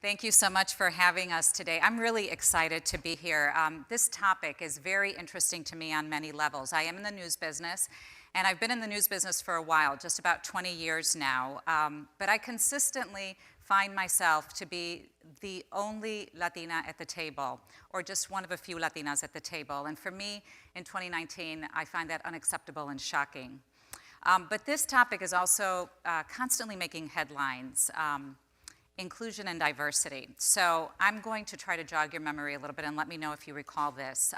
Thank you so much for having us today. I'm really excited to be here. This topic is very interesting to me on many levels. I am in the news business, and I've been in the news business for a while, just about 20 years now. But I consistently find myself to be the only Latina at the table, or just one of a few Latinas at the table. And for me, in 2019, I find that unacceptable and shocking. But this topic is also constantly making headlines. Inclusion and diversity. So I'm going to try to jog your memory a little bit and let me know if you recall this.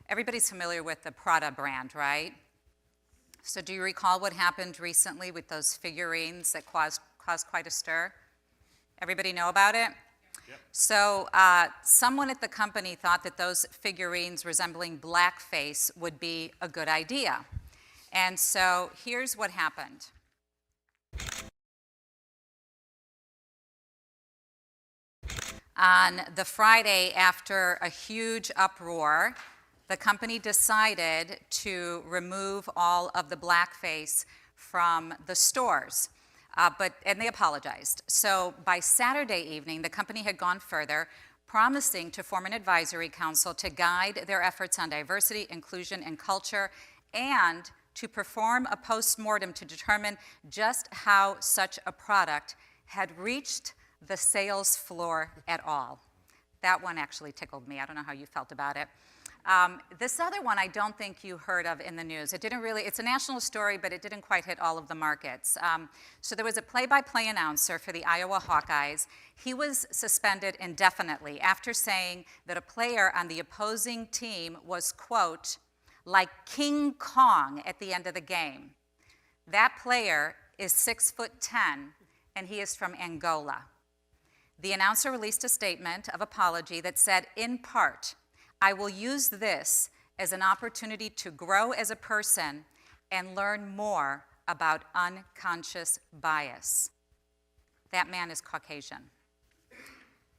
Everybody's familiar with the Prada brand, right? So do you recall what happened recently with those figurines that caused quite a stir? Everybody know about it? Yep. So someone at the company thought that those figurines resembling blackface would be a good idea. And so here's what happened. On the Friday, after a huge uproar, the company decided to remove all of the blackface from the stores, and they apologized. So by Saturday evening, the company had gone further, promising to form an advisory council to guide their efforts on diversity, inclusion, and culture, and to perform a post-mortem to determine just how such a product had reached the sales floor at all. That one actually tickled me. I don't know how you felt about it. This other one I don't think you heard of in the news. It's a national story, but it didn't quite hit all of the markets. So there was a play-by-play announcer for the Iowa Hawkeyes. He was suspended indefinitely after saying that a player on the opposing team was, quote, like King Kong at the end of the game. That player is 6'10", and he is from Angola. The announcer released a statement of apology that said, in part, I will use this as an opportunity to grow as a person and learn more about unconscious bias. That man is Caucasian.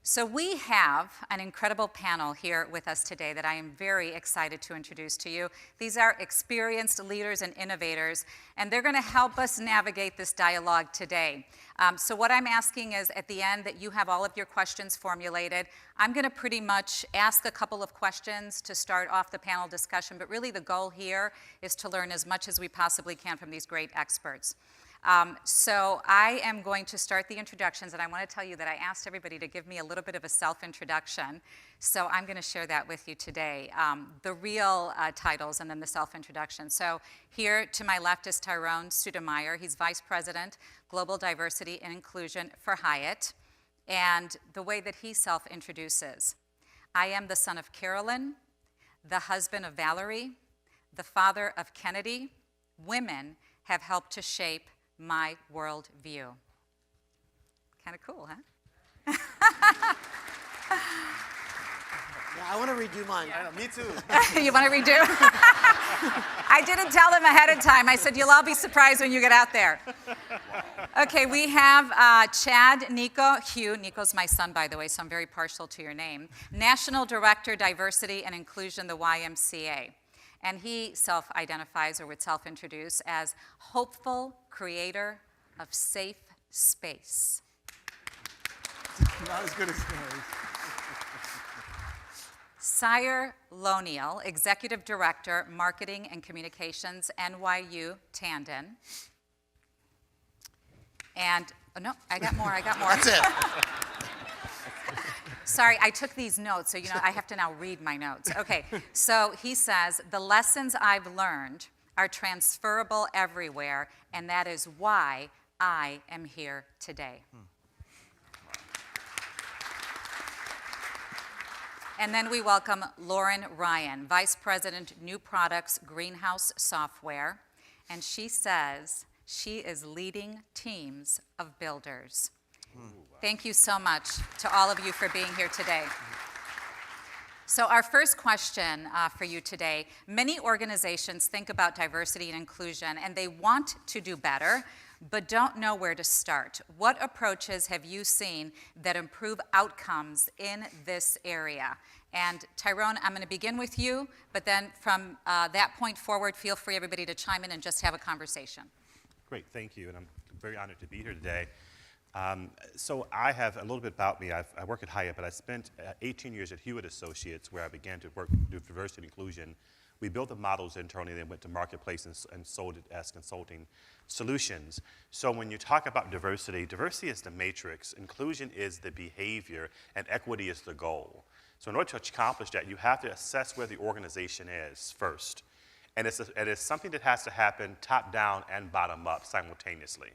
So we have an incredible panel here with us today that I am very excited to introduce to you. These are experienced leaders and innovators, and they're going to help us navigate this dialogue today. So what I'm asking is at the end that you have all of your questions formulated. I'm going to pretty much ask a couple of questions to start off the panel discussion, but really the goal here is to learn as much as we possibly can from these great experts. So I am going to start the introductions, and I want to tell you that I asked everybody to give me a little bit of a self-introduction, so I'm going to share that with you today, the real titles and then the self-introduction. So here to my left is Tyronne Stoudemire. He's Vice President, Global Diversity and Inclusion for Hyatt, and the way that he self-introduces. I am the son of Carolyn, the husband of Valerie, the father of Kennedy. Women have helped to shape my world view. Kind of cool, huh? Yeah, I want to redo mine. Yeah, me too. You want to redo? I didn't tell them ahead of time. I said, you'll all be surprised when you get out there. Okay, we have Chad Nico Hugh. Nico's my son, by the way, so I'm very partial to your name. National Director, Diversity and Inclusion, the YMCA. And he self-identifies or would self-introduce as hopeful creator of safe space. Not as good as yours. Sire Loniel, Executive Director, Marketing and Communications, NYU Tandon. And, oh no, I got more. That's it. Sorry, I took these notes, so I have to now read my notes. Okay, so he says, the lessons I've learned are transferable everywhere, and that is why I am here today. And then we welcome Lauren Ryan, Vice President, New Products, Greenhouse Software, and she says she is leading teams of builders. Thank you so much to all of you for being here today. So our first question for you today, many organizations think about diversity and inclusion and they want to do better, but don't know where to start. What approaches have you seen that improve outcomes in this area? And Tyronne, I'm going to begin with you, but then from that point forward, feel free everybody to chime in and just have a conversation. Great, thank you, and I'm very honored to be here today. So I have a little bit about me. I work at Hyatt, but I spent 18 years at Hyatt Associates, where I began to work with diversity and inclusion. We built the models internally, then went to marketplace and sold it as consulting solutions. So when you talk about diversity, diversity is the matrix, inclusion is the behavior, and equity is the goal. So in order to accomplish that, you have to assess where the organization is first. And it's something that has to happen top down and bottom up simultaneously.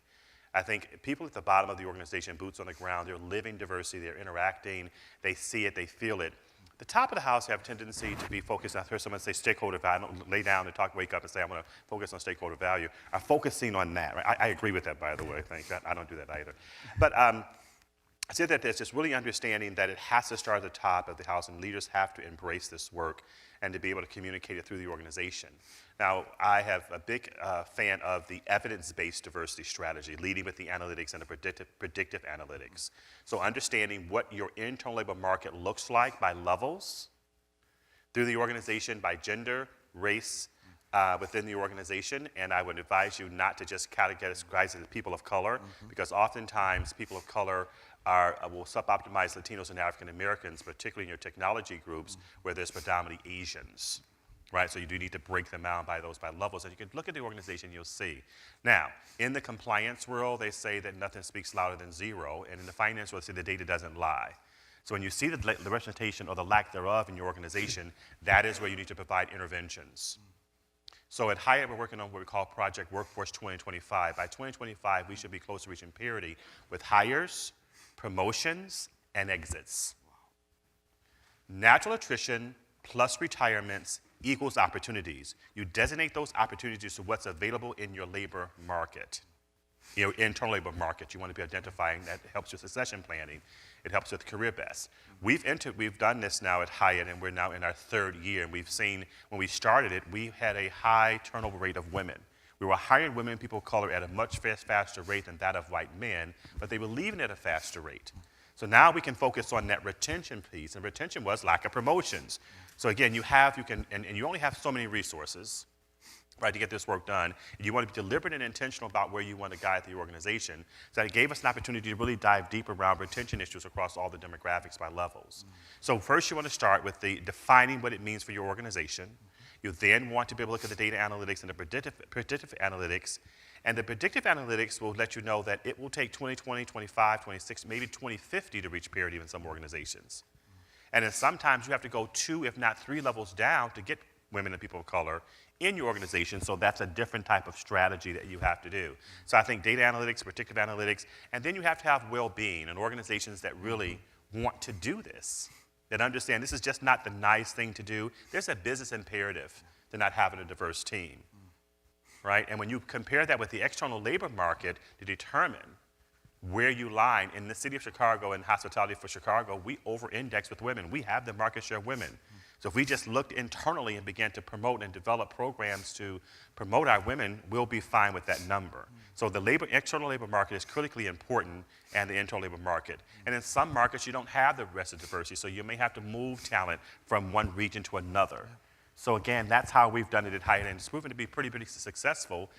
I think people at the bottom of the organization, boots on the ground, they're living diversity, they're interacting, they see it, they feel it. The top of the house have a tendency to be focused, I've heard someone say stakeholder value, I don't lay down and wake up and say I'm gonna focus on stakeholder value, are focusing on that, right? I agree with that, by the way, I don't do that either. But I say that there's just really understanding that it has to start at the top of the house, and leaders have to embrace this work and to be able to communicate it through the organization. Now, I have a big fan of the evidence-based diversity strategy, leading with the analytics and the predictive analytics. So understanding what your internal labor market looks like by levels through the organization, by gender, race, within the organization, and I would advise you not to just categorize it as people of color, because oftentimes people of color will sub-optimize Latinos and African Americans, particularly in your technology groups where there's predominantly Asians, right? So you do need to break them out by levels, and you can look at the organization, you'll see. Now, in the compliance world, they say that nothing speaks louder than zero, and in the finance world, they say the data doesn't lie. So when you see the representation or the lack thereof in your organization, that is where you need to provide interventions. So at Hyatt, we're working on what we call Project Workforce 2025. By 2025, we should be close to reaching parity with hires, promotions, and exits. Natural attrition plus retirements equals opportunities. You designate those opportunities to what's available in your labor market, your internal labor market. You want to be identifying that. Helps with succession planning. It helps with career best. We've done this now at Hyatt, and we're now in our third year, and we've seen, when we started it, we had a high turnover rate of women. We were hiring women, people of color, at a much faster rate than that of white men, but they were leaving at a faster rate. So now we can focus on that retention piece, and retention was lack of promotions. So again, you only have so many resources, right, to get this work done. And you want to be deliberate and intentional about where you want to guide the organization. So it gave us an opportunity to really dive deep around retention issues across all the demographics by levels. So first you want to start with defining what it means for your organization. You then want to be able to look at the data analytics and the predictive analytics. And the predictive analytics will let you know that it will take 2020, 25, 26, maybe 2050 to reach parity in some organizations. And then sometimes you have to go 2, if not 3 levels down to get women and people of color in your organization, so that's a different type of strategy that you have to do. So I think data analytics, predictive analytics, and then you have to have well-being and organizations that really want to do this, that understand this is just not the nice thing to do. There's a business imperative to not having a diverse team, right? And when you compare that with the external labor market to determine where you lie, in the city of Chicago and hospitality for Chicago, we over-index with women. We have the market share of women. So if we just looked internally and began to promote and develop programs to promote our women, we'll be fine with that number. So the external labor market is critically important, and the internal labor market. And in some markets, you don't have the rest of diversity, so you may have to move talent from one region to another. So again, that's how we've done it at Hyatt, and it's proven to be pretty successful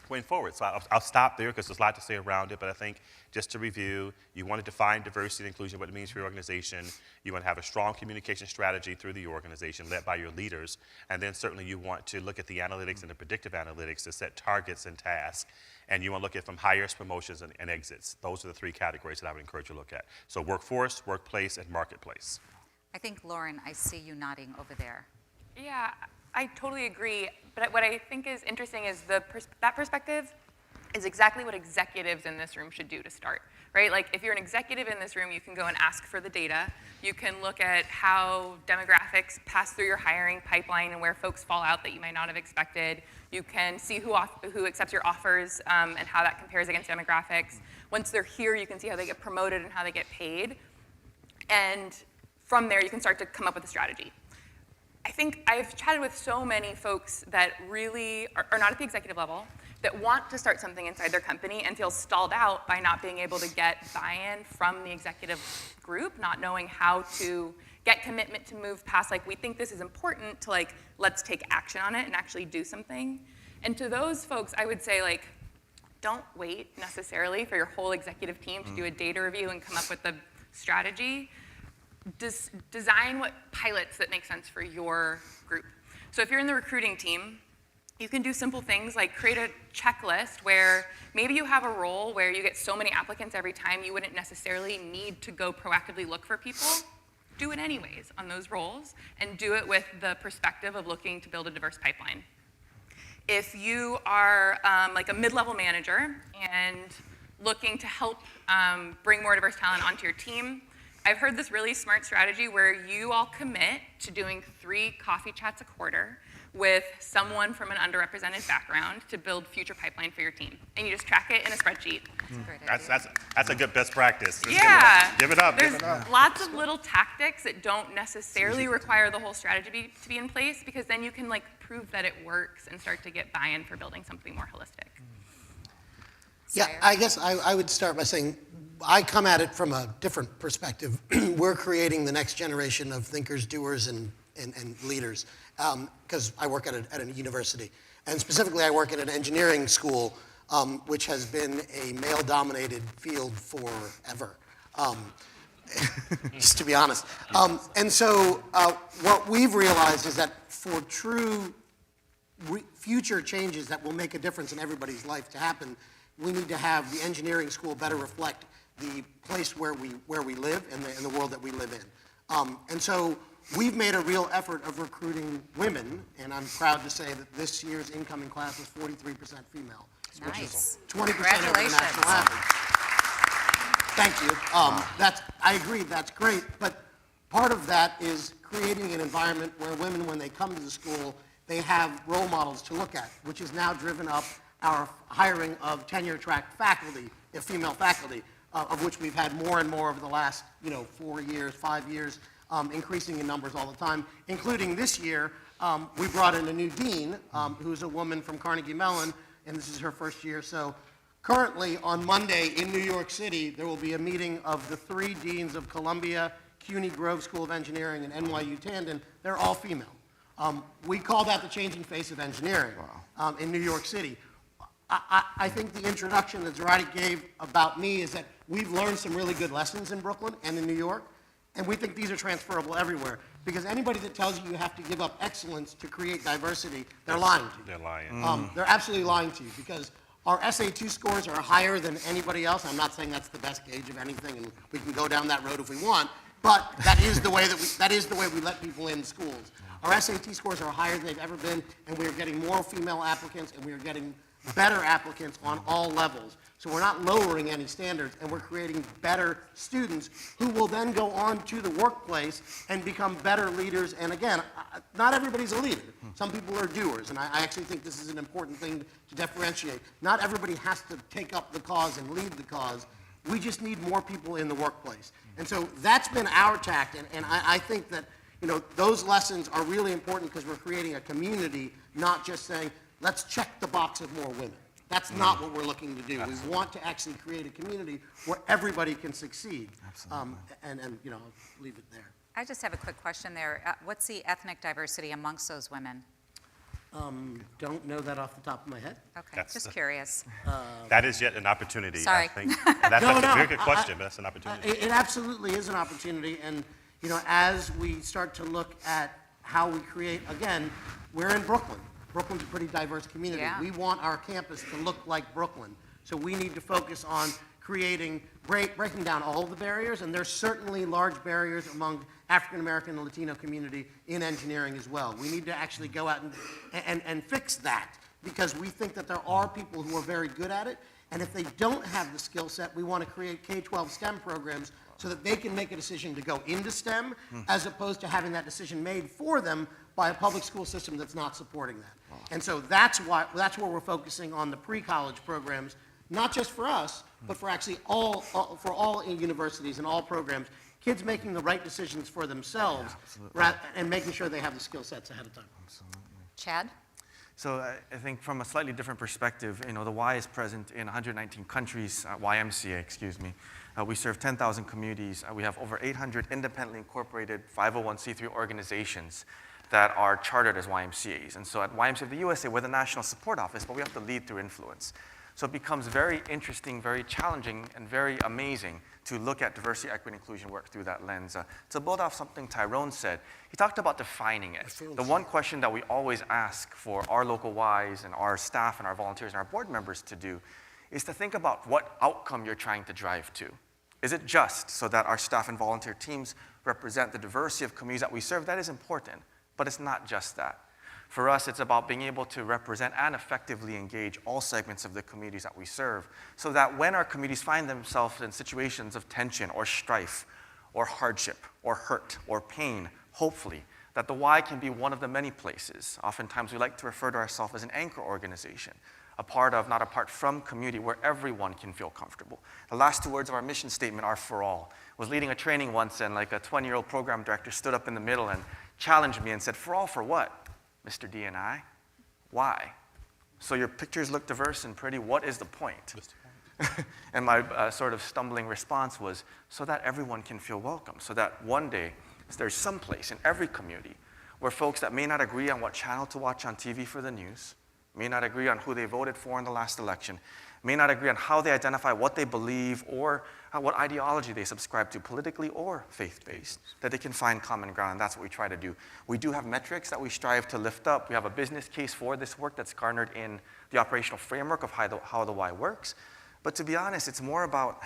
going forward. So I'll stop there because there's a lot to say around it, but I think just to review, you want to define diversity and inclusion, what it means for your organization. You want to have a strong communication strategy through the organization led by your leaders, and then certainly you want to look at the analytics and the predictive analytics to set targets and tasks, and you want to look at from hires, promotions, and exits. Those are the 3 categories that I would encourage you to look at. So workforce, workplace, and marketplace. I think, Lauren, I see you nodding over there. Yeah, I totally agree. But what I think is interesting is that perspective is exactly what executives in this room should do to start, right? Like, if you're an executive in this room, you can go and ask for the data. You can look at how demographics pass through your hiring pipeline and where folks fall out that you might not have expected. You can see who accepts your offers and how that compares against demographics. Once they're here, you can see how they get promoted and how they get paid. And from there, you can start to come up with a strategy. I think I've chatted with so many folks that really are not at the executive level, that want to start something inside their company and feel stalled out by not being able to get buy-in from the executive group, not knowing how to get commitment to move past, like, we think this is important, to, like, let's take action on it and actually do something. And to those folks, I would say, like, don't wait necessarily for your whole executive team to do a data review and come up with a strategy. Design what pilots that make sense for your group. So if you're in the recruiting team, you can do simple things like create a checklist where maybe you have a role where you get so many applicants every time you wouldn't necessarily need to go proactively look for people. Do it anyways on those roles, and do it with the perspective of looking to build a diverse pipeline. If you are like a mid-level manager and looking to help bring more diverse talent onto your team, I've heard this really smart strategy where you all commit to doing 3 coffee chats a quarter with someone from an underrepresented background to build future pipeline for your team. And you just track it in a spreadsheet. That's a good best practice. Just Yeah. Give it up. There's lots of little tactics that don't necessarily require the whole strategy to be in place, because then you can like prove that it works and start to get buy-in for building something more holistic. Yeah, Sire? I guess I would start by saying I come at it from a different perspective. We're creating the next generation of thinkers, doers, and leaders, because I work at a university. And specifically, I work at an engineering school, which has been a male-dominated field forever, just to be honest. And so what we've realized is that for true future changes that will make a difference in everybody's life to happen, we need to have the engineering school better reflect the place where we live and the world that we live in. And so we've made a real effort of recruiting women, and I'm proud to say that this year's incoming class is 43% female, which is 20% over the national average. Thank you. I agree, that's great, but part of that is creating an environment where women, when they come to the school, they have role models to look at, which has now driven up our hiring of tenure-track faculty, female faculty, of which we've had more and more over the last 4 years, 5 years, increasing in numbers all the time, including this year. We brought in a new dean, who's a woman from Carnegie Mellon, and this is her first year. So currently, on Monday in New York City, there will be a meeting of the 3 deans of Columbia, CUNY Grove School of Engineering, and NYU Tandon. They're all female. We call that the changing face of engineering in New York City. I think the introduction that Zarate gave about me is that we've learned some really good lessons in Brooklyn and in New York, and we think these are transferable everywhere. Because anybody that tells you you have to give up excellence to create diversity, they're lying to you. They're lying. They're absolutely lying to you, because our SAT scores are higher than anybody else. I'm not saying that's the best gauge of anything, and we can go down that road if we want, but that is the way we let people in schools. Our SAT scores are higher than they've ever been, and we are getting more female applicants, and we are getting better applicants on all levels. So we're not lowering any standards, and we're creating better students who will then go on to the workplace and become better leaders. And again, not everybody's a leader. Some people are doers, and I actually think this is an important thing to differentiate. Not everybody has to take up the cause and lead the cause. We just need more people in the workplace. And so that's been our tact, and I think that those lessons are really important, because we're creating a community, not just saying, let's check the box of more women. That's not what we're looking to do. We want to actually create a community where everybody can succeed. Absolutely. And I'll leave it there. I just have a quick question there. What's the ethnic diversity amongst those women? Don't know that off the top of my head. Okay, just curious. That is yet an opportunity, Sorry. I think. And that's a very good question, but that's an opportunity. It absolutely is an opportunity, and as we start to look at how we create, again, we're in Brooklyn. Brooklyn's a pretty diverse community. Yeah. We want our campus to look like Brooklyn. So we need to focus on breaking down all the barriers, and there's certainly large barriers among African American and Latino community in engineering as well. We need to actually go out and fix that, because we think that there are people who are very good at it, and if they don't have the skill set, we want to create K-12 STEM programs so that they can make a decision to go into STEM, as opposed to having that decision made for them by a public school system that's not supporting that. And so that's where we're focusing on the pre-college programs, not just for us, but for actually for all universities and all programs, kids making the right decisions for themselves, and making sure they have the skill sets ahead of time. Chad? So I think from a slightly different perspective, the Y is present in 119 countries, YMCA, excuse me. We serve 10,000 communities. We have over 800 independently incorporated 501c3 organizations that are chartered as YMCAs. And so at YMCA of the USA, we're the national support office, but we have to lead through influence. So it becomes very interesting, very challenging, and very amazing to look at diversity, equity, and inclusion work through that lens. To build off something Tyronne said, he talked about defining it. The one question that we always ask for our local Ys and our staff and our volunteers and our board members to do is to think about what outcome you're trying to drive to. Is it just so that our staff and volunteer teams represent the diversity of communities that we serve? That is important, but it's not just that. For us, it's about being able to represent and effectively engage all segments of the communities that we serve so that when our communities find themselves in situations of tension or strife or hardship or hurt or pain, hopefully, that the Y can be one of the many places. Oftentimes, we like to refer to ourselves as an anchor organization, a part of, not apart from, community where everyone can feel comfortable. The last two words of our mission statement are for all. I was leading a training once, and like a 20-year-old program director stood up in the middle and challenged me and said, "For all for what? Mr. D&I, why? So your pictures look diverse and pretty, what is the point?" And my sort of stumbling response was, so that everyone can feel welcome, so that one day there's some place in every community where folks that may not agree on what channel to watch on TV for the news, may not agree on who they voted for in the last election, may not agree on how they identify what they believe or what ideology they subscribe to, politically or faith-based, that they can find common ground, and that's what we try to do. We do have metrics that we strive to lift up. We have a business case for this work that's garnered in the operational framework of how the Y works. But to be honest, it's more about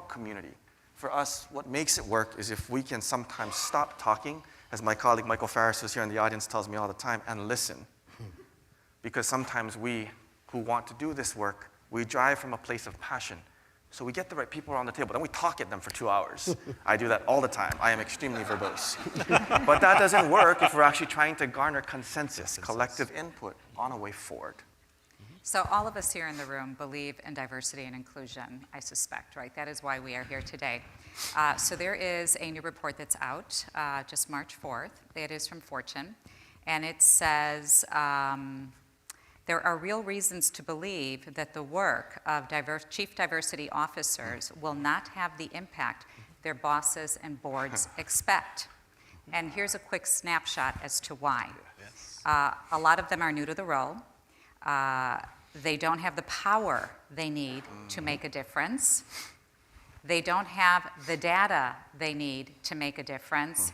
community. For us, what makes it work is if we can sometimes stop talking, as my colleague Michael Farris, who's here in the audience, tells me all the time, and listen. Because sometimes we, who want to do this work, we drive from a place of passion. So we get the right people around the table, then we talk at them for 2 hours. I do that all the time. I am extremely verbose. But that doesn't work if we're actually trying to garner consensus, collective input on a way forward. So all of us here in the room believe in diversity and inclusion, I suspect, right? That is why we are here today. So there is a new report that's out, just March 4th. It is from Fortune, and it says, there are real reasons to believe that the work of chief diversity officers will not have the impact their bosses and boards expect. And here's a quick snapshot as to why. A lot of them are new to the role. They don't have the power they need to make a difference. They don't have the data they need to make a difference.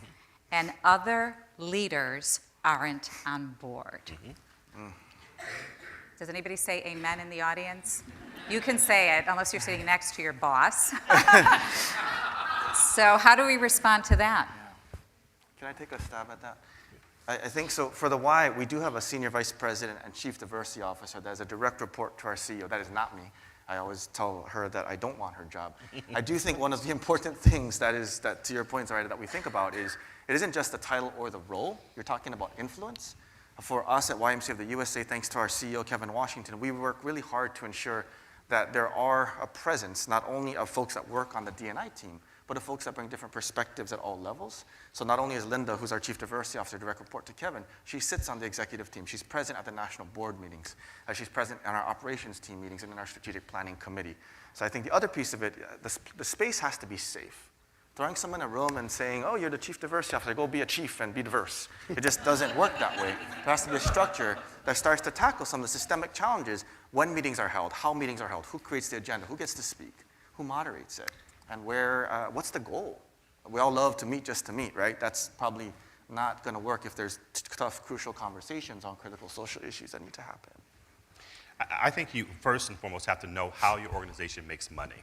And other leaders aren't on board. Does anybody say amen in the audience? You can say it, unless you're sitting next to your boss. So how do we respond to that? Can I take a stab at that? I think so. For the Y, we do have a senior vice president and chief diversity officer that is a direct report to our CEO. That is not me. I always tell her that I don't want her job. I do think one of the important things that to your point, Zarida, that we think about is it isn't just the title or the role. You're talking about influence. For us at YMCA of the USA, thanks to our CEO, Kevin Washington, we work really hard to ensure that there are a presence, not only of folks that work on the D&I team, but of folks that bring different perspectives at all levels. So not only is Linda, who's our chief diversity officer, direct report to Kevin, she sits on the executive team. She's present at the national board meetings. She's present in our operations team meetings and in our strategic planning committee. So I think the other piece of it, the space has to be safe. Throwing someone in a room and saying, "Oh, you're the chief diversity officer, go be a chief and be diverse." It just doesn't work that way. There has to be a structure that starts to tackle some of the systemic challenges when meetings are held, how meetings are held, who creates the agenda, who gets to speak, who moderates it, and what's the goal? We all love to meet just to meet, right? That's probably not going to work if there's tough, crucial conversations on critical social issues that need to happen. I think you first and foremost have to know how your organization makes money,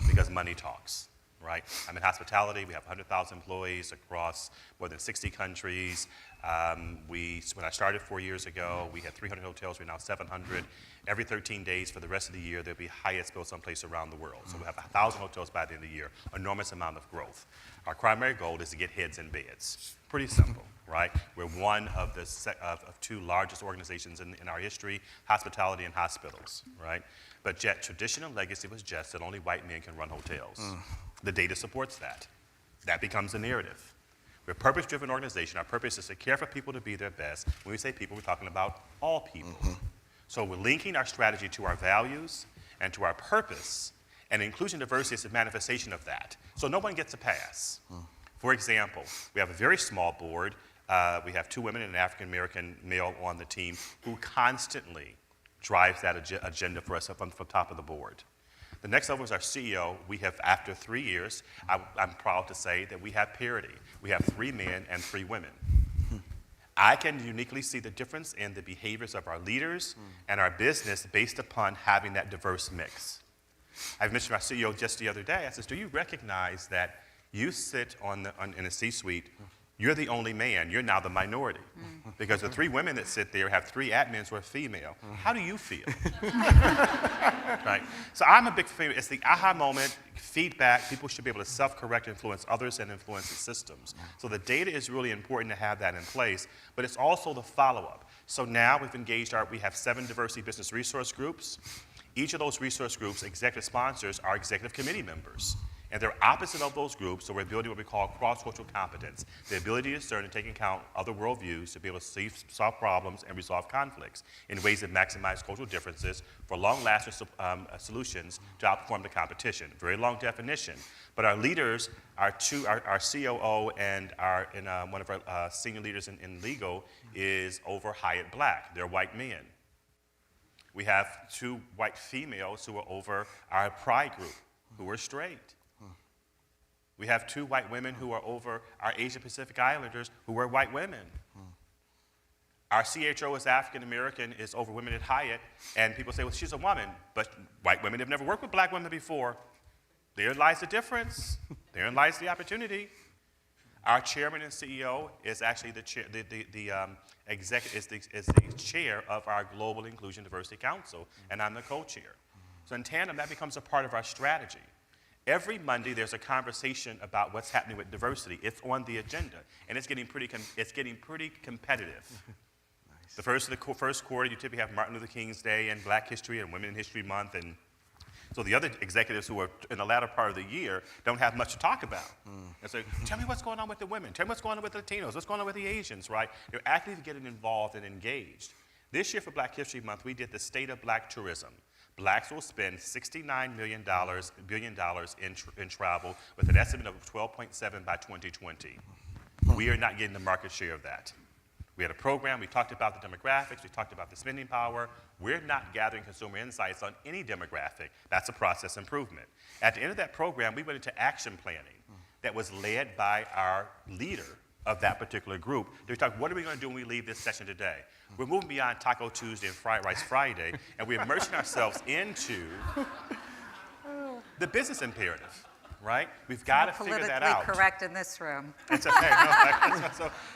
because money talks. Right? I'm in hospitality. We have 100,000 employees across more than 60 countries. When I started 4 years ago, we had 300 hotels. We're now 700. Every 13 days for the rest of the year, there'll be Hyatts built someplace around the world. So we have 1,000 hotels by the end of the year, enormous amount of growth. Our primary goal is to get heads in beds. Pretty simple, right? We're one of the of two largest organizations in our history, hospitality and hospitals, right? But yet traditional legacy was just that only white men can run hotels. The data supports that. That becomes the narrative. We're a purpose-driven organization. Our purpose is to care for people to be their best. When we say people, we're talking about all people. So we're linking our strategy to our values and to our purpose, and inclusion diversity is a manifestation of that. So no one gets a pass. For example, we have a very small board. We have 2 women and an African-American male on the team who constantly drives that agenda for us from top of the board. The next level is our CEO. We have, after 3 years, I'm proud to say that we have parity. We have 3 men and 3 women. I can uniquely see the difference in the behaviors of our leaders and our business based upon having that diverse mix. I've mentioned our CEO just the other day. I said, do you recognize that you sit in a C-suite, you're the only man, you're now the minority. Because the 3 women that sit there have 3 admins who are female. How do you feel? Right? So I'm a big fan. It's the aha moment, feedback. People should be able to self-correct, influence others, and influence the systems. So the data is really important to have that in place, but it's also the follow-up. So now we've engaged we have 7 diversity business resource groups. Each of those resource groups, executive sponsors, are executive committee members. And they're opposite of those groups, so we're building what we call cross-cultural competence, the ability to discern and take into account other worldviews to be able to solve problems and resolve conflicts in ways that maximize cultural differences for long-lasting solutions to outperform the competition. Very long definition. But our leaders, our COO and one of our senior leaders in legal is over Hyatt Black. They're white men. We have 2 white females who are over our pride group, who are straight. We have 2 white women who are over our Asia Pacific Islanders who are white women. Our CHO is African American, is over women at Hyatt, and people say, well, she's a woman, but white women have never worked with black women before. Therein lies the difference. Therein lies the opportunity. Our chairman and CEO is actually the chair of our Global Inclusion Diversity Council, and I'm the co-chair. So in tandem, that becomes a part of our strategy. Every Monday, there's a conversation about what's happening with diversity. It's on the agenda, and it's getting pretty competitive. Nice. The first quarter, you typically have Martin Luther King's Day and Black History and Women in History Month, and so the other executives who are in the latter part of the year don't have much to talk about. And so, tell me what's going on with the women. Tell me what's going on with the Latinos. What's going on with the Asians, right? They're actively getting involved and engaged. This year for Black History Month, we did the State of Black Tourism. Blacks will spend $69 billion in travel with an estimate of 12.7 by 2020. We are not getting the market share of that. We had a program, we talked about the demographics, we talked about the spending power. We're not gathering consumer insights on any demographic. That's a process improvement. At the end of that program, we went into action planning that was led by our leader of that particular group. They talked, what are we going to do when we leave this session today? We're moving beyond Taco Tuesday and Fried Rice Friday, and we're immersing ourselves into the business imperative, right? We've got to figure that out. Politically correct in this room. It's okay.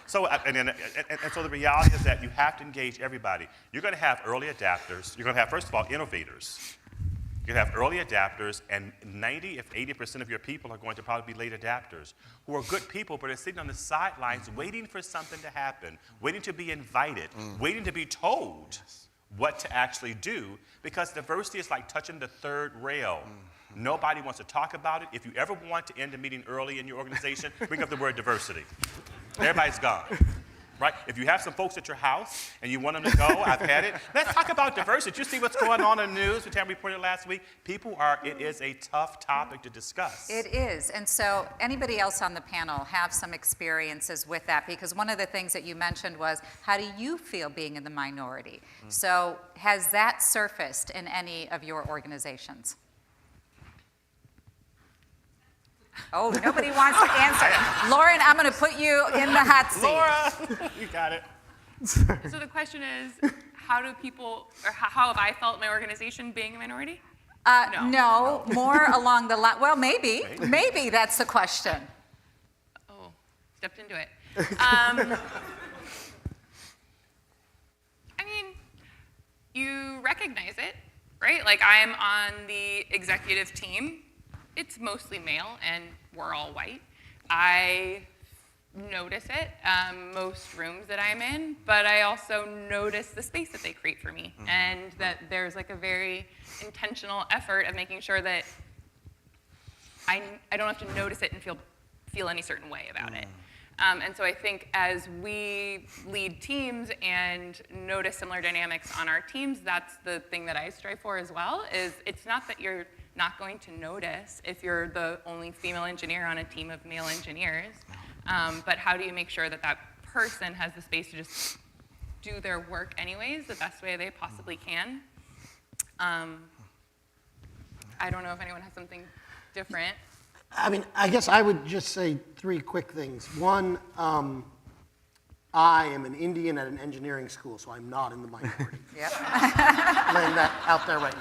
So the reality is that you have to engage everybody. You're going to have early adapters. You're going to have, first of all, innovators. You're going to have early adapters, and 90, if 80% of your people are going to probably be late adapters, who are good people, but are sitting on the sidelines waiting for something to happen, waiting to be invited, waiting to be told what to actually do, because diversity is like touching the third rail. Nobody wants to talk about it. If you ever want to end a meeting early in your organization, bring up the word diversity. Everybody's gone. Right? If you have some folks at your house and you want them to go, I've had it. Let's talk about diversity. You see what's going on in the news? We reported last week. It is a tough topic to discuss. It is. And so anybody else on the panel have some experiences with that? Because one of the things that you mentioned was, how do you feel being in the minority? So has that surfaced in any of your organizations? Oh, nobody wants to answer. Lauren, I'm going to put you in the hot seat. Laura, you got it. So the question is, how have I felt in my organization being a minority? No, more along the line. Well, maybe that's the question. Oh, stepped into it. I mean, you recognize it, right? Like, I'm on the executive team. It's mostly male, and we're all white. I notice it, most rooms that I'm in, but I also notice the space that they create for me, and that there's like a very intentional effort of making sure that I don't have to notice it and feel any certain way about it. And so I think as we lead teams and notice similar dynamics on our teams, that's the thing that I strive for as well, is it's not that you're not going to notice if you're the only female engineer on a team of male engineers, but how do you make sure that that person has the space to just do their work anyways, the best way they possibly can? I don't know if anyone has something different. I mean, I guess I would just say 3 quick things. One, I am an Indian at an engineering school, so I'm not in the minority. Yep. Laying that out there right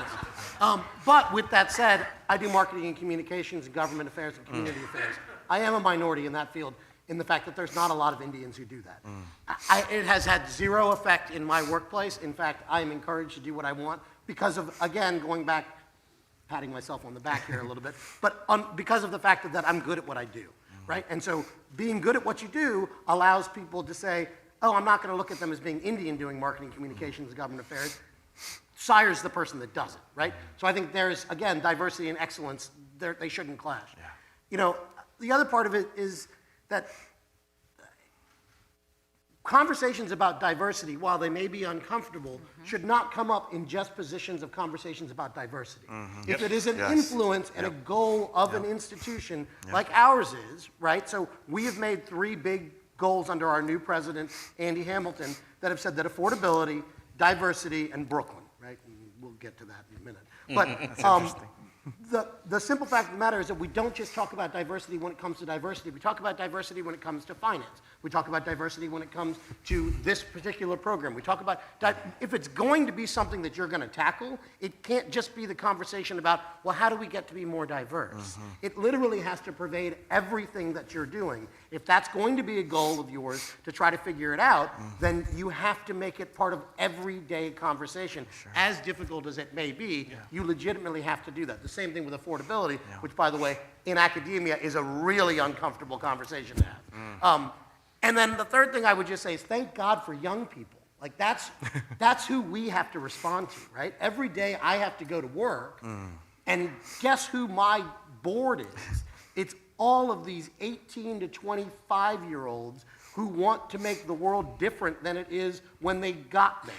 now. But with that said, I do marketing and communications and government affairs and community affairs. I am a minority in that field in the fact that there's not a lot of Indians who do that. It has had 0 effect in my workplace. In fact, I am encouraged to do what I want because of, again, going back, patting myself on the back here a little bit, but because of the fact that I'm good at what I do, right? And so being good at what you do allows people to say, oh, I'm not going to look at them as being Indian doing marketing, communications, and government affairs. Sire's the person that does it, right? So I think there's, again, diversity and excellence, they shouldn't clash. Yeah. You know, the other part of it is that conversations about diversity, while they may be uncomfortable, should not come up in just positions of conversations about diversity. If it is an influence and a goal of an institution like ours is, right? So we have made 3 big goals under our new president, Andy Hamilton, that have said that affordability, diversity, and Brooklyn, right? And we'll get to that in a minute. But the simple fact of the matter is that we don't just talk about diversity when it comes to diversity. We talk about diversity when it comes to finance. We talk about diversity when it comes to this particular program. We talk about, if it's going to be something that you're going to tackle, it can't just be the conversation about, well, how do we get to be more diverse? It literally has to pervade everything that you're doing. If that's going to be a goal of yours to try to figure it out, then you have to make it part of everyday conversation. As difficult as it may be, you legitimately have to do that. The same thing with affordability, which, by the way, in academia is a really uncomfortable conversation to have. And then the third thing I would just say is thank God for young people. Like that's who we have to respond to, right? Every day I have to go to work, and guess who my board is? It's all of these 18 to 25-year-olds who want to make the world different than it is when they got there,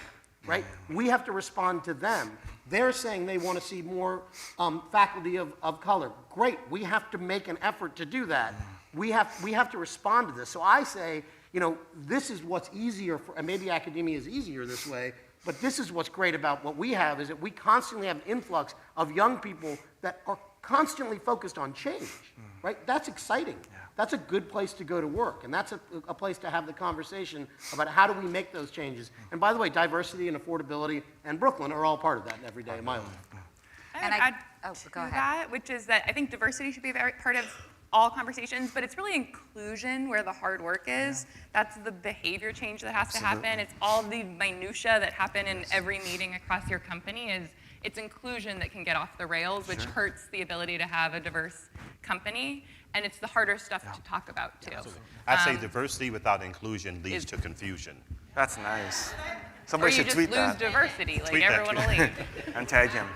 right? We have to respond to them. They're saying they want to see more faculty of color. Great, we have to make an effort to do that. We have to respond to this. So I say, you know, this is what's easier for, and maybe academia is easier this way, but this is what's great about what we have is that we constantly have an influx of young people that are constantly focused on change, right? That's exciting. That's a good place to go to work, and that's a place to have the conversation about how do we make those changes. And by the way, diversity and affordability and Brooklyn are all part of that in every day of my life. And I'd oh, to go ahead. that, which is that I think diversity should be a very part of all conversations, but it's really inclusion where the hard work is. That's the behavior change that has to happen. It's all the minutia that happen in every meeting across your company. It's inclusion that can get off the rails, which hurts the ability to have a diverse company. And it's the harder stuff to talk about, too. I'd say diversity without inclusion leads to confusion. That's nice. Or Somebody you should just tweet lose that diversity, like Tweet that, everyone will leave. and tag him.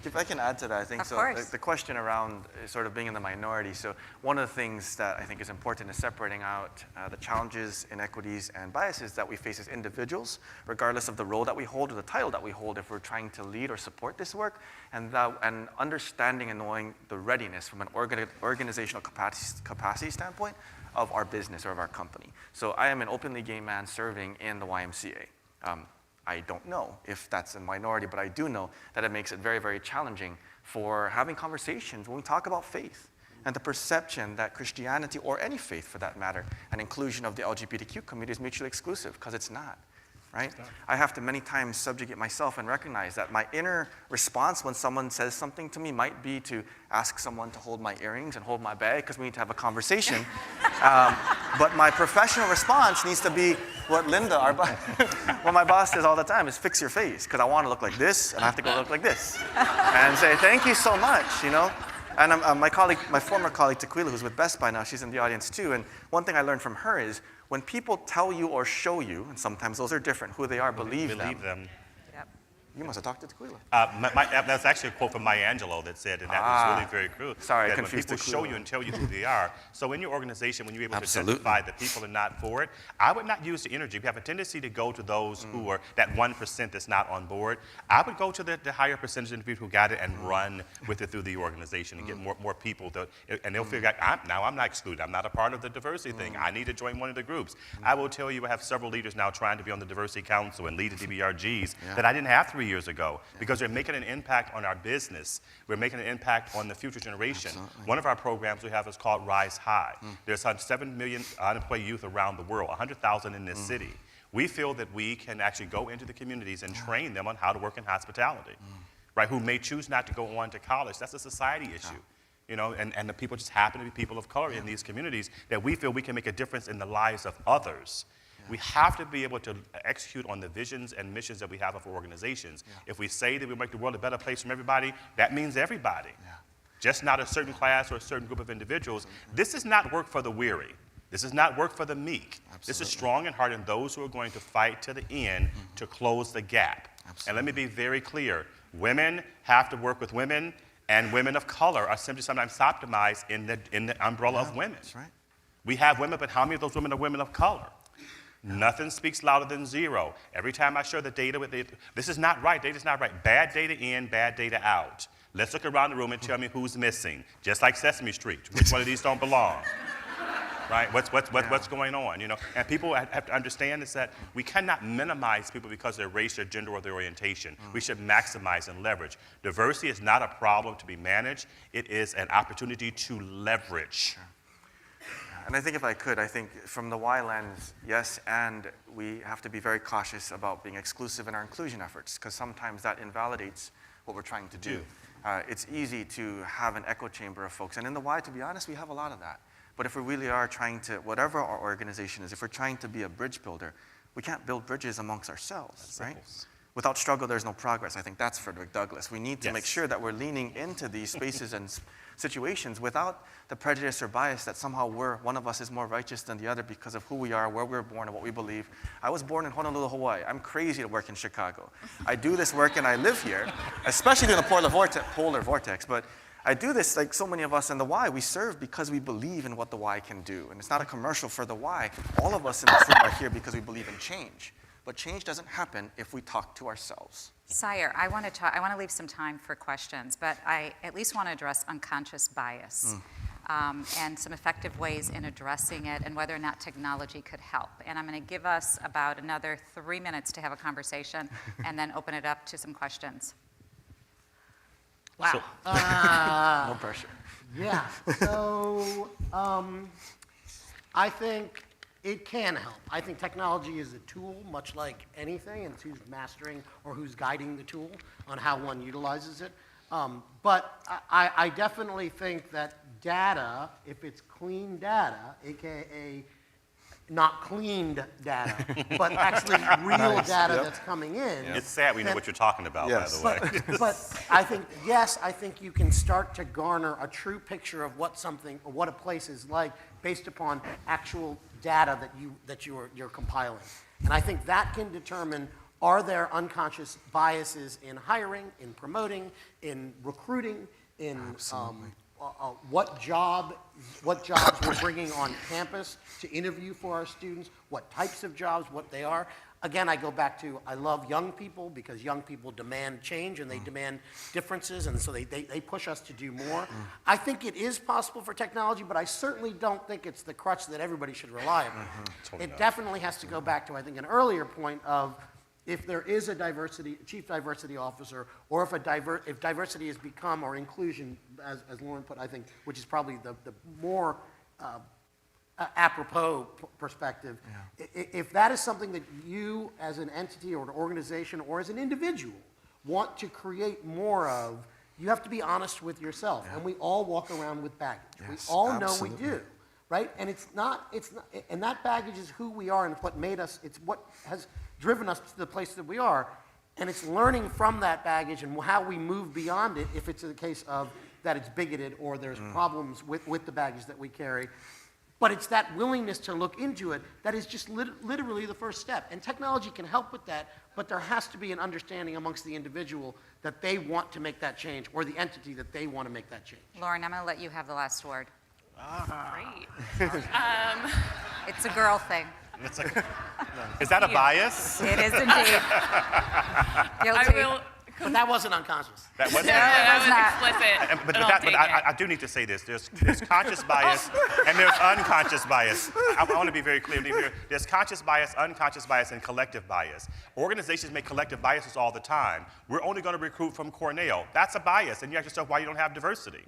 If I can add to that, I think Of so. course. The question around sort of being in the minority. So one of the things that I think is important is separating out the challenges, inequities, and biases that we face as individuals, regardless of the role that we hold or the title that we hold, if we're trying to lead or support this work, and understanding and knowing the readiness from an organizational capacity standpoint of our business or of our company. So I am an openly gay man serving in the YMCA. I don't know if that's a minority, but I do know that it makes it very, very challenging for having conversations when we talk about faith and the perception that Christianity, or any faith for that matter, and inclusion of the LGBTQ community is mutually exclusive, because it's not. Right? I have to many times subjugate myself and recognize that my inner response when someone says something to me might be to ask someone to hold my earrings and hold my bag because we need to have a conversation. But my professional response needs to be what Linda, what my boss says all the time is fix your face, because I want to look like this and I have to go look like this. And say, thank you so much, you know? And my former colleague, Tequila, who's with Best Buy now, she's in the audience too, and one thing I learned from her is when people tell you or show you, and sometimes those are different, who they are, believe them. You must have talked to Tequila. That's actually a quote from Maya Angelou that said, and that was really very true. Sorry, I that confused when people Tequila. show you and tell you who they are. So in your organization, when you're able to identify that people are not for it, I would not use the energy. We have a tendency to go to those who are that 1% that's not on board. I would go to the higher percentage of people who got it and run with it through the organization and get more people. And they'll figure out, now I'm not excluded. I'm not a part of the diversity thing. I need to join one of the groups. I will tell you, I have several leaders now trying to be on the diversity council and lead the DBRGs that I didn't have 3 years ago because they're making an impact on our business. We're making an impact on the future generation. Absolutely. One of our programs we have is called Rise High. There's 7 million unemployed youth around the world, 100,000 in this city. We feel that we can actually go into the communities and train them on how to work in hospitality, right? Who may choose not to go on to college. That's a society issue. You know, and the people just happen to be people of color in these communities that we feel we can make a difference in the lives of others. We have to be able to execute on the visions and missions that we have of our organizations. If we say that we make the world a better place for everybody, that means everybody, just not a certain class or a certain group of individuals. This is not work for the weary. This is not work for the meek. This is strong and hard in those who are going to fight to the end to close the gap. And let me be very clear. Women have to work with women, and women of color are simply sometimes optimized in the umbrella of women. That's right. We have women, but how many of those women are women of color? Nothing speaks louder than zero. Every time I share the data with it, this is not right, data's not right. Bad data in, bad data out. Let's look around the room and tell me who's missing. Just like Sesame Street, which one of these don't belong? Right? What's going on? You know, and people have to understand is that we cannot minimize people because of their race, their gender, or their orientation. We should maximize and leverage. Diversity is not a problem to be managed. It is an opportunity to leverage. And I think if I could, I think from the why lens, yes, and we have to be very cautious about being exclusive in our inclusion efforts, because sometimes that invalidates what we're trying to do. It's easy to have an echo chamber of folks, and in the why, to be honest, we have a lot of that. But if we really are trying to, whatever our organization is, if we're trying to be a bridge builder, we can't build bridges amongst ourselves, right? Without struggle, there's no progress. I think that's Frederick Douglass. We need to make sure that we're leaning into these spaces and situations without the prejudice or bias that somehow one of us is more righteous than the other because of who we are, where we were born, and what we believe. I was born in Honolulu, Hawaii. I'm crazy to work in Chicago. I do this work and I live here, especially in the polar vortex, but I do this like so many of us in the why. We serve because we believe in what the why can do. And it's not a commercial for the why. All of us in this room are here because we believe in change. But change doesn't happen if we talk to ourselves. Sire, I want to leave some time for questions, but I at least want to address unconscious bias and some effective ways in addressing it and whether or not technology could help. And I'm going to give us about another 3 minutes to have a conversation and then open it up to some questions. Wow. No pressure. Yeah, so I think it can help. I think technology is a tool, much like anything, and it's who's mastering or who's guiding the tool on how one utilizes it. But I definitely think that data, if it's clean data, AKA not cleaned data, but actually real data that's coming in. It's sad we know what you're talking about, by the way. But I think, yes, I think you can start to garner a true picture of what something or what a place is like based upon actual data that you're compiling. And I think that can determine, are there unconscious biases in hiring, in promoting, in recruiting, in what jobs we're bringing on campus to interview for our students, what types of jobs, what they are. Again, I go back to, I love young people because young people demand change and they demand differences, and so they push us to do more. I think it is possible for technology, but I certainly don't think it's the crutch that everybody should rely on. It definitely has to go back to, I think, an earlier point of, if there is a chief diversity officer, or if diversity has become, or inclusion, as Lauren put, I think, which is probably the more apropos perspective, if that is something that you as an entity or an organization or as an individual want to create more of, you have to be honest with yourself. And we all walk around with baggage. Yes, we all absolutely. know we do. Right? And it's not, and that baggage is who we are and what made us, it's what has driven us to the place that we are. And it's learning from that baggage and how we move beyond it if it's a case of that it's bigoted or there's problems with the baggage that we carry. But it's that willingness to look into it that is just literally the first step. And technology can help with that, but there has to be an understanding amongst the individual that they want to make that change, or the entity that they want to make that change. Lauren, I'm going to let you have the last word. Great. It's a girl thing. Is that a bias? It is indeed. Guilty. I will But that wasn't unconscious. That wasn't. That was not. explicit. But, I'll take it. I do need to say this. There's conscious bias and there's unconscious bias. I want to be very clear here. There's conscious bias, unconscious bias, and collective bias. Organizations make collective biases all the time. We're only going to recruit from Cornell. That's a bias, and you ask yourself why you don't have diversity,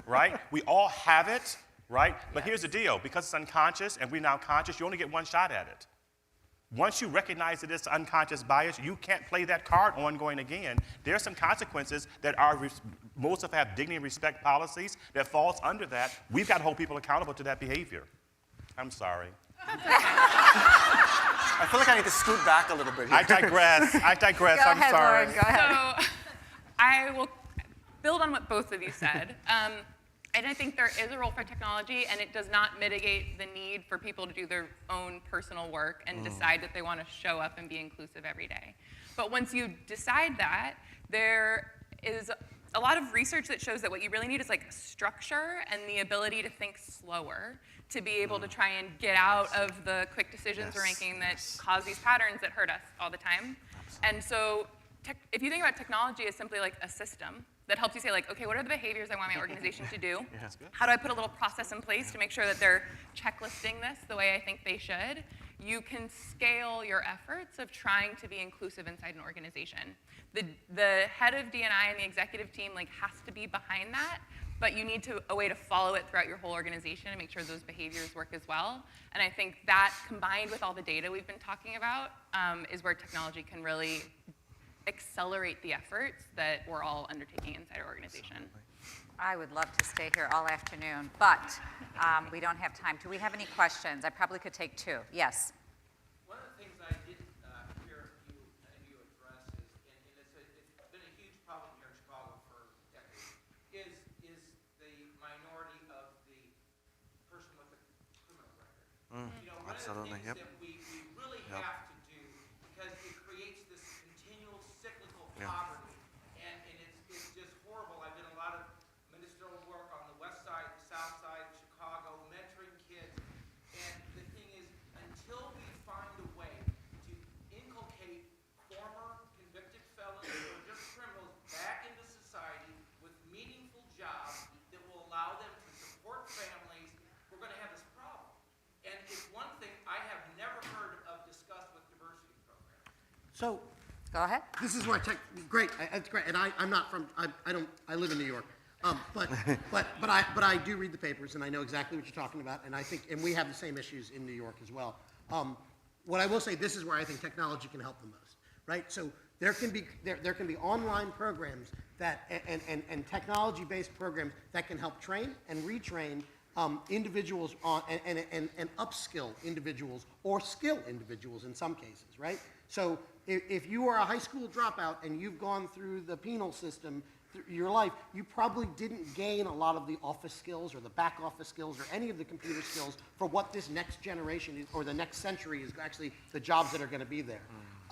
right? We all have it, right? But here's the deal. Because it's unconscious and we're now conscious, you only get one shot at it. Once you recognize that it's unconscious bias, you can't play that card ongoing again. There are some consequences that most of have dignity and respect policies that falls under that. We've got to hold people accountable to that behavior. I'm sorry. I feel like I need to scoot back a little bit here. I digress. Go I'm ahead, sorry. Lauren, go ahead. So I will build on what both of you said. And I think there is a role for technology, and it does not mitigate the need for people to do their own personal work and decide that they want to show up and be inclusive every day. But once you decide that, there is a lot of research that shows that what you really need is like structure and the ability to think slower to be able to try and get out of the quick decisions we're making that cause these patterns that hurt us all the time. And so if you think about technology as simply like a system that helps you say like, okay, what are the behaviors I want my organization to do? How do I put a little process in place to make sure that they're checklisting this the way I think they should? You can scale your efforts of trying to be inclusive inside an organization. The head of D&I and the executive team like has to be behind that, but you need a way to follow it throughout your whole organization and make sure those behaviors work as well. And I think that combined with all the data we've been talking about is where technology can really accelerate the efforts that we're all undertaking inside our organization. I would love to stay here all afternoon, but we don't have time. Do we have any questions? I probably could take two. Yes. One of the things I didn't hear you address is, and it's been a huge problem here in Chicago for decades, is the minority of the person with a criminal record. You know, one Absolutely, of the things that we really have to do, because it creates this continual cyclical poverty, and it's just horrible. I've done a lot of ministerial work on the west side, the south side of Chicago, mentoring kids, and the thing is, until we find a way to inculcate former convicted felons or just criminals back into society with meaningful jobs that will allow them to support families, we're going to have this problem. And it's one thing I have never heard of discussed with diversity programs. So Go ahead. this is where great, it's great, and I'm not from, I live in New York. But I do read the papers, and I know exactly what you're talking about, and I think, and we have the same issues in New York as well. What I will say, this is where I think technology can help the most, right? So there can be online programs that, and technology-based programs that can help train and retrain individuals on, and upskill individuals or skill individuals in some cases, right? So if you are a high school dropout and you've gone through the penal system through your life, you probably didn't gain a lot of the office skills or the back office skills or any of the computer skills for what this next generation is, or the next century is actually the jobs that are going to be there.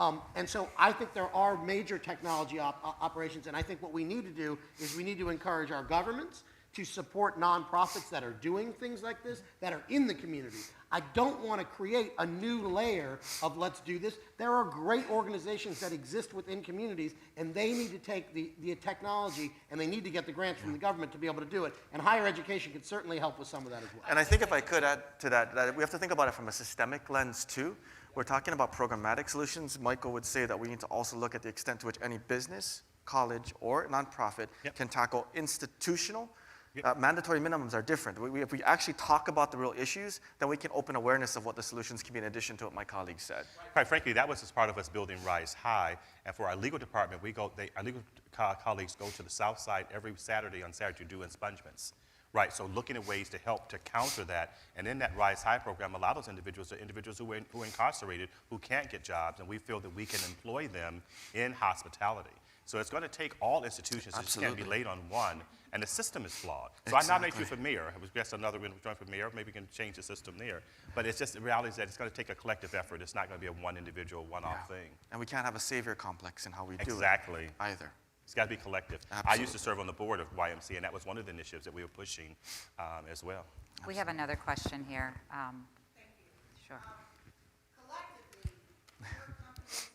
And so I think there are major technology operations, and I think what we need to do is we need to encourage our governments to support nonprofits that are doing things like this, that are in the community. I don't want to create a new layer of let's do this. There are great organizations that exist within communities, and they need to take the technology, and they need to get the grants from the government to be able to do it. And higher education can certainly help with some of that as well. And I think if I could add to that we have to think about it from a systemic lens too. We're talking about programmatic solutions. Michael would say that we need to also look at the extent to which any business, college, or nonprofit can tackle institutional. Mandatory minimums are different. If we actually talk about the real issues, then we can open awareness of what the solutions can be in addition to what my colleague said. Quite frankly, that was as part of us building Rise High. And for our legal department, our legal colleagues go to the South Side every Saturday to do expungements. Right, so looking at ways to help to counter that. And in that Rise High program, a lot of those individuals are individuals who are incarcerated, who can't get jobs, and we feel that we can employ them in hospitality. So it's going to take all institutions. It just can't be laid on one. And the system is flawed. So I nominate you for mayor. I was guess another one join for mayor. Maybe we can change the system there. But it's just the reality is that it's going to take a collective effort. It's not going to be a one individual, one-off thing. And we can't have a savior complex in how we do it either. It's got to be collective. Absolutely. I used to serve on the board of YMCA, and that was one of the initiatives that we were pushing as well. We have another question here. Thank you. Sure. Collectively, your companies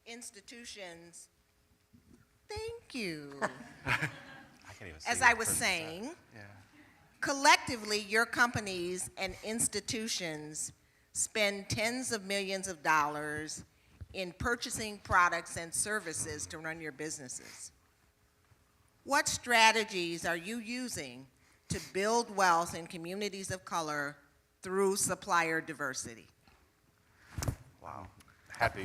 and institutions Thank you. I can't even see As what I was Prince saying, Yeah. collectively, your companies and institutions spend tens of millions of dollars in purchasing products and services to run your businesses. What strategies are you using to build wealth in communities of color through supplier diversity? Wow. Happy.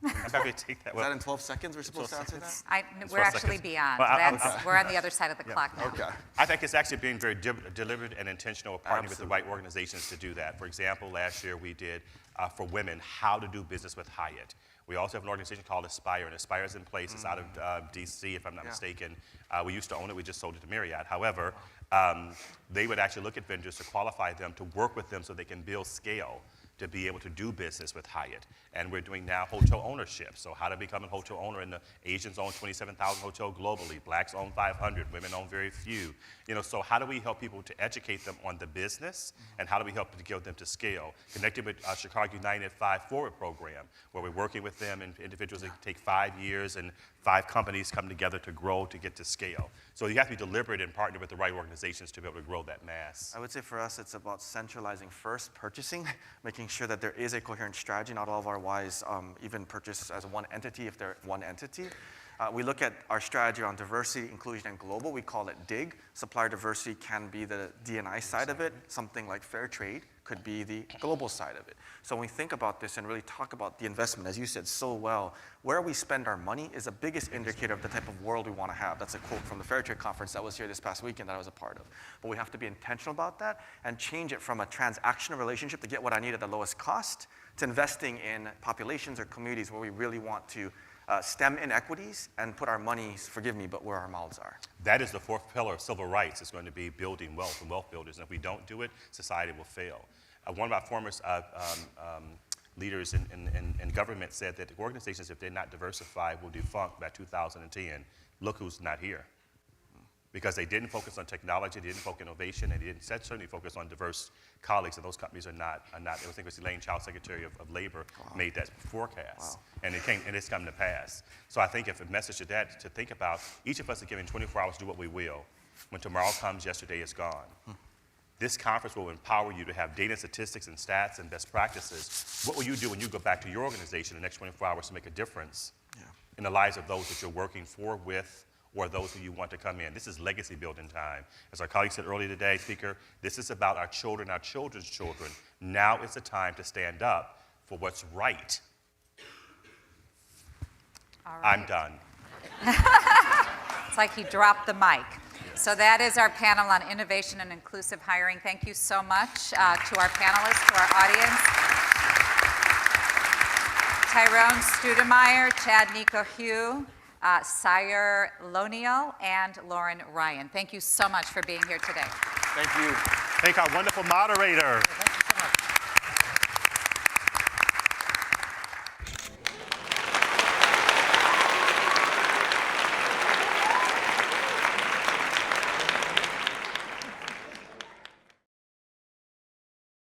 I'm happy to take that. Is that in 12 seconds we're supposed to answer that? We're 12 actually seconds. beyond. Well, We're on the other side of the clock now. Okay. I think it's actually being very deliberate and intentional, partnering with the Absolutely. right organizations to do that. For example, last year we did for women how to do business with Hyatt. We also have an organization called Aspire, and Aspire is in place. It's out of D.C., if I'm not mistaken. We used to own it. We just sold it to Marriott. However, they would actually look at vendors to qualify them, to work with them so they can build scale to be able to do business with Hyatt. And we're doing now hotel ownership. So how to become a hotel owner, and the Asians own 27,000 hotels globally. Blacks own 500, women own very few. You know, so how do we help people to educate them on the business, and how do we help to give them to scale? Connected with Chicago United 5 Forward program, where we're working with them and individuals that take 5 years and 5 companies come together to grow to get to scale. So you have to be deliberate and partner with the right organizations to be able to grow that mass. I would say for us, it's about centralizing first purchasing, making sure that there is a coherent strategy. Not all of our Ys even purchase as one entity if they're one entity. We look at our strategy on diversity, inclusion, and global. We call it DIG. Supplier diversity can be the D&I side of it. Something like fair trade could be the global side of it. So when we think about this and really talk about the investment, as you said so well, where we spend our money is the biggest indicator of the type of world we want to have. That's a quote from the Fair Trade Conference that was here this past weekend that I was a part of. But we have to be intentional about that and change it from a transactional relationship to get what I need at the lowest cost to investing in populations or communities where we really want to stem inequities and put our money, forgive me, but where our mouths are. That is the 4th pillar of civil rights. It's going to be building wealth and wealth builders. And if we don't do it, society will fail. One of our former leaders in government said that organizations, if they're not diversified, will defunct by 2010. Look who's not here. Because they didn't focus on technology, they didn't focus on innovation, and they didn't certainly focus on diverse colleagues, and those companies are not. I think it was Elaine Childs, Secretary of Labor, made that forecast, and it's come to pass. So I think if a message to that, to think about, each of us are given 24 hours to do what we will. When tomorrow comes, yesterday is gone. This conference will empower you to have data, statistics, and stats and best practices. What will you do when you go back to your organization in the next 24 hours to make a difference in the lives of those that you're working for, with, or those who you want to come in? This is legacy building time. As our colleague said earlier today, Speaker, this is about our children, our children's children. Now is the time to stand up for what's right. All right. I'm done. It's like he dropped the mic. So that is our panel on innovation and inclusive hiring. Thank you so much to our panelists, to our audience. Tyronne Stoudemire, Chad Nico Hugh, Sire Loniel, and Lauren Ryan. Thank you so much for being here today. Thank you. Thank our wonderful moderator.